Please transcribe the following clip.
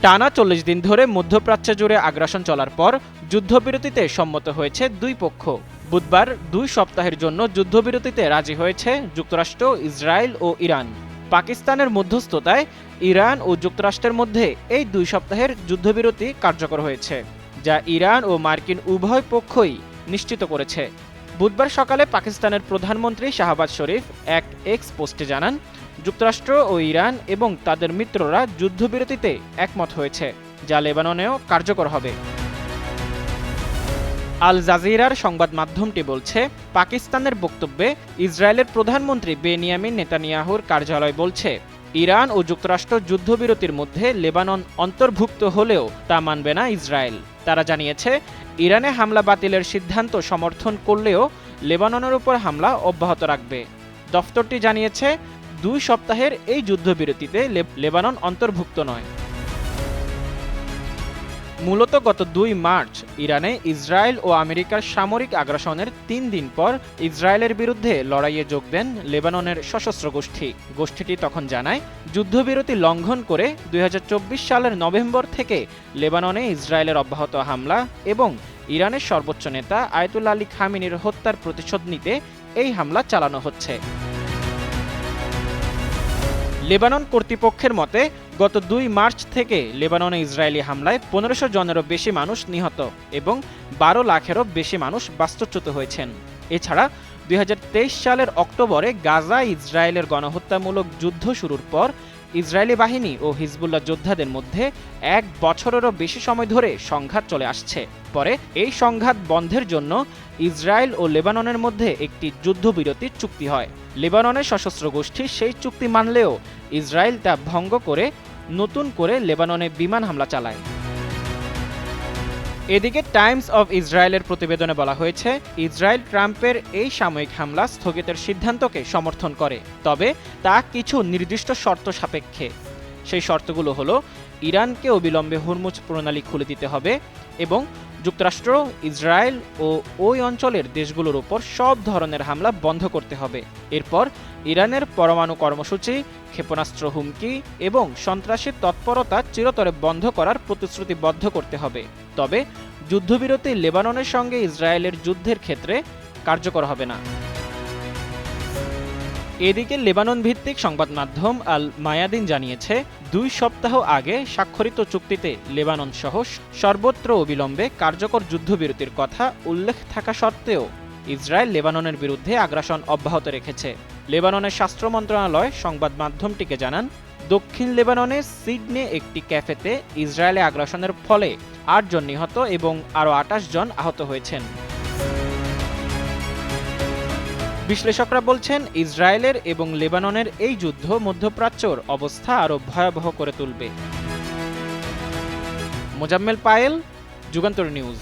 টানা ৪০ দিন ধরে মধ্যপ্রাচ্য জুড়ে আগ্রাসন চলার পর যুদ্ধবিরতিতে সম্মত হয়েছে দুই পক্ষ। বুধবার ২ সপ্তাহের জন্য যুদ্ধবিরতিতে রাজি হয়েছে যুক্তরাষ্ট্র, ইসরায়েল ও ইরান। পাকিস্তানের মধ্যস্থতায় ইরান ও যুক্তরাষ্ট্রের মধ্যে এই ২ সপ্তাহের যুদ্ধবিরতি কার্যকর হয়েছে, যা ইরান ও মার্কিন উভয় পক্ষই নিশ্চিত করেছে। বুধবার সকালে পাকিস্তানের প্রধানমন্ত্রী শাহবাজ শরীফ এক এক্স পোস্টে জানান, যুক্তরাষ্ট্র ও ইরান এবং তাদের মিত্ররা যুদ্ধবিরতিতে একমত হয়েছে, যা লেবাননেও কার্যকর হবে। আল জাজিরার সংবাদ মাধ্যমটি বলছে, পাকিস্তানের বক্তব্যে ইসরায়েলের প্রধানমন্ত্রী বেনিয়ামিন নেতানিয়াহুর কার্যালয় বলছে, ইরান ও যুক্তরাষ্ট্র যুদ্ধবিরতির মধ্যে লেবানন অন্তর্ভুক্ত হলেও তা মানবে না ইসরায়েল। তারা জানিয়েছে, ইরানে হামলা বাতিলের সিদ্ধান্ত সমর্থন করলেও লেবাননের উপর হামলা অব্যাহত রাখবে। দফতরটি জানিয়েছে, ২ সপ্তাহের এই যুদ্ধবিরতিতে লেবানন অন্তর্ভুক্ত নয়। মূলত গত ২ মার্চ ইরানে ইসরায়েল ও আমেরিকার সামরিক আগ্রাসনের ৩ দিন পর ইসরায়েলের বিরুদ্ধে লড়াইয়ে যোগ দেন লেবাননের সশস্ত্র গোষ্ঠী। গোষ্ঠীটি তখন জানায়, যুদ্ধবিরতি লঙ্ঘন করে ২০২৪ সালের নভেম্বর থেকে লেবাননে ইসরায়েলের অব্যাহত হামলা এবং ইরানের সর্বোচ্চ নেতা আয়াতুল্লাহ আলী খামেনির হত্যার প্রতিশোধ নিতে এই হামলা চালানো হচ্ছে। লেবানন কর্তৃপক্ষের মতে, গত ২ মার্চ থেকে লেবাননে ইসরায়েলি হামলায় ১৫০০ জনেরও বেশি মানুষ নিহত এবং ১২ লাখেরও বেশি মানুষ বাস্তুচ্যুত হয়েছেন। এছাড়া ২০২৩ সালের অক্টোবরে গাজায় ইসরায়েলের গণহত্যামূলক যুদ্ধ শুরুর পর ইসরায়েলি বাহিনী ও হিজবুল্লাহ যোদ্ধাদের মধ্যে ১ বছরেরও বেশি সময় ধরে সংঘাত চলে আসছে। পরে এই সংঘাত বন্ধের জন্য ইসরায়েল ও লেবাননের মধ্যে একটি যুদ্ধবিরতির চুক্তি হয়। লেবাননের সশস্ত্র গোষ্ঠী সেই চুক্তি মানলেও ইসরায়েল তা ভঙ্গ করে নতুন করে লেবাননে বিমান হামলা চালায়। এদিকে টাইমস অব ইসরায়েলের প্রতিবেদনে বলা হয়েছে, ইসরায়েল ট্রাম্পের এই সাময়িক হামলা স্থগিতের সিদ্ধান্তকে সমর্থন করে, তবে তা কিছু নির্দিষ্ট শর্ত সাপেক্ষে। সেই শর্তগুলো হলো, ইরানকে অবিলম্বে হরমুজ প্রণালী খুলে দিতে হবে এবং যুক্তরাষ্ট্র, ইসরায়েল ও ওই অঞ্চলের দেশগুলোর উপর সব ধরনের হামলা বন্ধ করতে হবে। এরপর ইরানের পরমাণু কর্মসূচি, ক্ষেপণাস্ত্র হুমকি এবং সন্ত্রাসী তৎপরতা চিরতরে বন্ধ করার প্রতিশ্রুতিবদ্ধ করতে হবে। তবে যুদ্ধবিরতি লেবাননের সঙ্গে ইসরায়েলের যুদ্ধের ক্ষেত্রে কার্যকর হবে না। এদিকে লেবানন ভিত্তিক সংবাদ মাধ্যম আল মায়াদিন জানিয়েছে, ২ সপ্তাহ আগে স্বাক্ষরিত চুক্তিতে লেবানন সহ সর্বত্র অবিলম্বে কার্যকর যুদ্ধবিরতির কথা উল্লেখ থাকা সত্ত্বেও ইসরায়েল লেবাননের বিরুদ্ধে আগ্রাসন অব্যাহত রেখেছে। লেবাননের স্বাস্থ্য মন্ত্রণালয় সংবাদ মাধ্যমটিকে জানান, দক্ষিণ লেবাননের সিডনে একটি ক্যাফেতে ইসরায়েলে আগ্রাসনের ফলে ৮ জন নিহত এবং আরও ২৮ জন আহত হয়েছেন। বিশ্লেষকরা বলছেন, ইসরায়েলের এবং লেবাননের এই যুদ্ধ মধ্যপ্রাচ্যর অবস্থা আরও ভয়াবহ করে তুলবে। মোজাম্মেল পায়েল, যুগান্তর নিউজ।